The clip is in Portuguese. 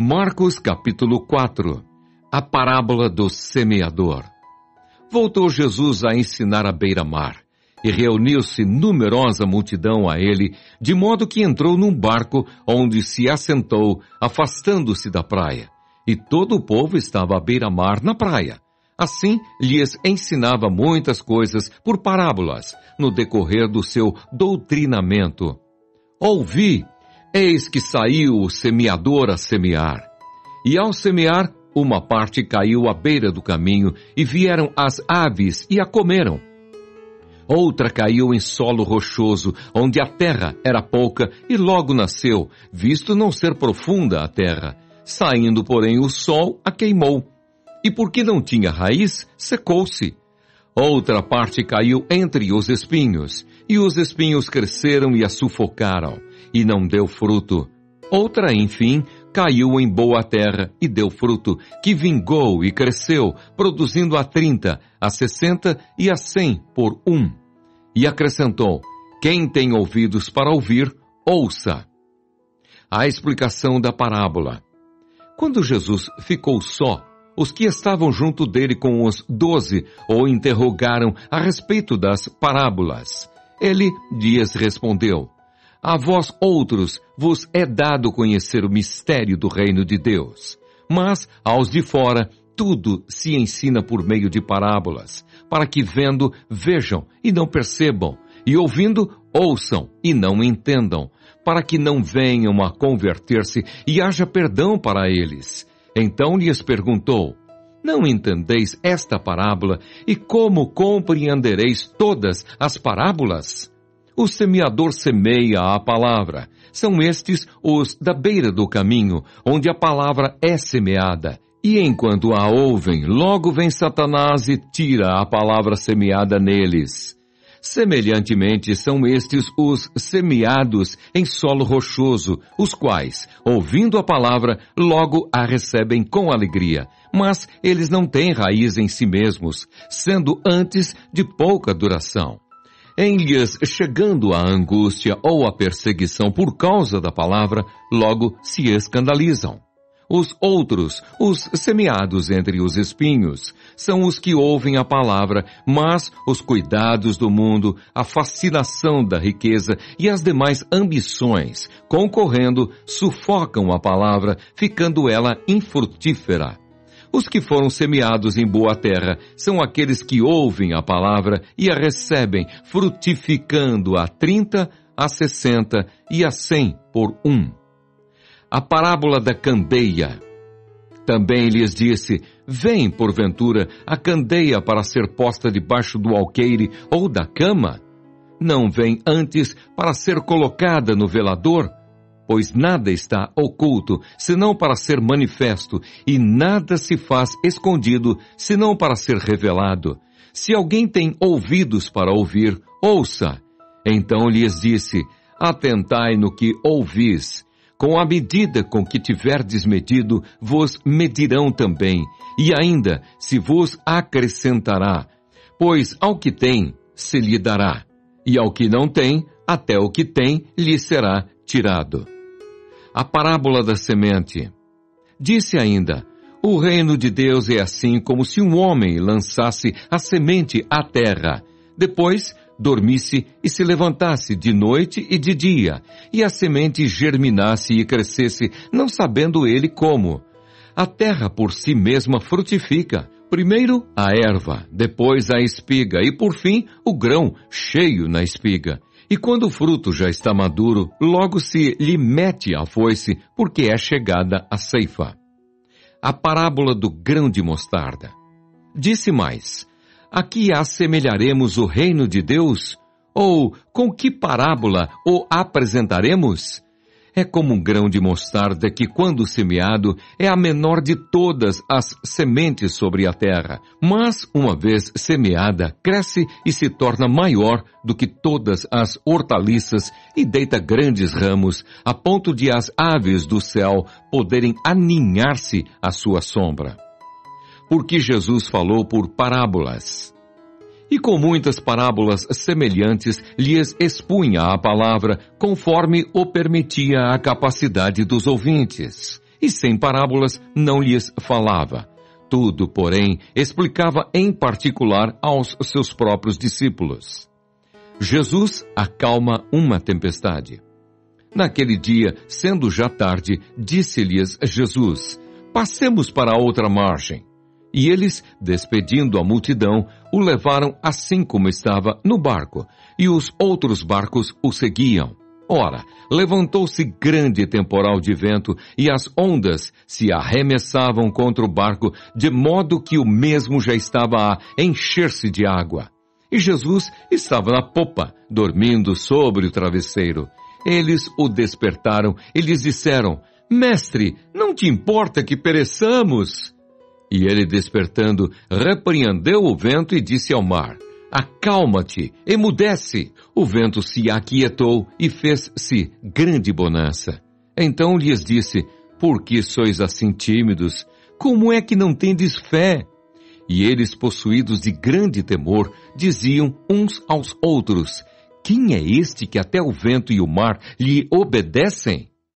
Marcos capítulo 4. A parábola do semeador. Voltou Jesus a ensinar à beira-mar, e reuniu-se numerosa multidão a ele, de modo que entrou num barco, onde se assentou, afastando-se da praia. E todo o povo estava à beira-mar na praia. Assim, lhes ensinava muitas coisas por parábolas, no decorrer do seu doutrinamento. Ouvi, eis que saiu o semeador a semear. E ao semear, uma parte caiu à beira do caminho, e vieram as aves e a comeram. Outra caiu em solo rochoso, onde a terra era pouca, e logo nasceu, visto não ser profunda a terra. Saindo, porém, o sol a queimou. E porque não tinha raiz, secou-se. Outra parte caiu entre os espinhos, e os espinhos cresceram e a sufocaram, e não deu fruto. Outra, enfim, caiu em boa terra e deu fruto, que vingou e cresceu, produzindo a 30, a 60 e a 100 por um. E acrescentou: quem tem ouvidos para ouvir, ouça. A explicação da parábola. Quando Jesus ficou só, os que estavam junto dele com os 12 o interrogaram a respeito das parábolas. Ele lhes respondeu: a vós outros vos é dado conhecer o mistério do reino de Deus. Mas aos de fora tudo se ensina por meio de parábolas, para que vendo, vejam e não percebam, e ouvindo, ouçam e não entendam, para que não venham a converter-se e haja perdão para eles. Então lhes perguntou: não entendeis esta parábola, e como compreendereis todas as parábolas? O semeador semeia a palavra. São estes os da beira do caminho, onde a palavra é semeada. E enquanto a ouvem, logo vem Satanás e tira a palavra semeada neles. Semelhantemente são estes os semeados em solo rochoso, os quais, ouvindo a palavra, logo a recebem com alegria. Mas eles não têm raiz em si mesmos, sendo antes de pouca duração. Em lhes chegando a angústia ou a perseguição por causa da palavra, logo se escandalizam. Os outros, os semeados entre os espinhos, são os que ouvem a palavra, mas os cuidados do mundo, a fascinação da riqueza e as demais ambições, concorrendo, sufocam a palavra, ficando ela infrutífera. Os que foram semeados em boa terra são aqueles que ouvem a palavra e a recebem, frutificando a 30, a 60 e a 100 por um. A parábola da candeia. Também lhes disse: vem, porventura, a candeia para ser posta debaixo do alqueire ou da cama? Não vem antes para ser colocada no velador? Pois nada está oculto, senão para ser manifesto, e nada se faz escondido, senão para ser revelado. Se alguém tem ouvidos para ouvir, ouça. Então lhes disse: atentai no que ouvis. Com a medida com que tiverdes medido, vos medirão também, e ainda se vos acrescentará. Pois ao que tem, se lhe dará, e ao que não tem, até o que tem lhe será tirado. A parábola da semente. Disse ainda: o reino de Deus é assim como se um homem lançasse a semente à terra. Depois, dormisse e se levantasse de noite e de dia, e a semente germinasse e crescesse, não sabendo ele como. A terra por si mesma frutifica. Primeiro a erva, depois a espiga, e por fim o grão cheio na espiga. E quando o fruto já está maduro, logo se lhe mete a foice, porque é chegada a ceifa. A parábola do grão de mostarda. Disse mais: aqui assemelharemos o reino de Deus? Ou com que parábola o apresentaremos? É como um grão de mostarda que, quando semeado, é a menor de todas as sementes sobre a terra. Mas, uma vez semeada, cresce e se torna maior do que todas as hortaliças e deita grandes ramos, a ponto de as aves do céu poderem aninhar-se à sua sombra. Porque Jesus falou por parábolas. E com muitas parábolas semelhantes lhes expunha a palavra, conforme o permitia a capacidade dos ouvintes. e sem parábolas não lhes falava. Tudo, porém, explicava em particular aos seus próprios discípulos. Jesus acalma uma tempestade. Naquele dia, sendo já tarde, disse-lhes Jesus: passemos para a outra margem. E eles, despedindo a multidão, o levaram assim como estava no barco, e os outros barcos o seguiam. Ora, levantou-se grande temporal de vento, e as ondas se arremessavam contra o barco, de modo que o mesmo já estava a encher-se de água. E Jesus estava na popa, dormindo sobre o travesseiro. Eles o despertaram e lhes disseram: Mestre, não te importa que pereçamos? E ele, despertando, repreendeu o vento e disse ao mar: acalma-te, emudece. O vento se aquietou e fez-se grande bonança. Então lhes disse: por que sois assim tímidos? Como é que não tendes fé? E eles, possuídos de grande temor, diziam uns aos outros: quem é este que até o vento e o mar lhe obedecem?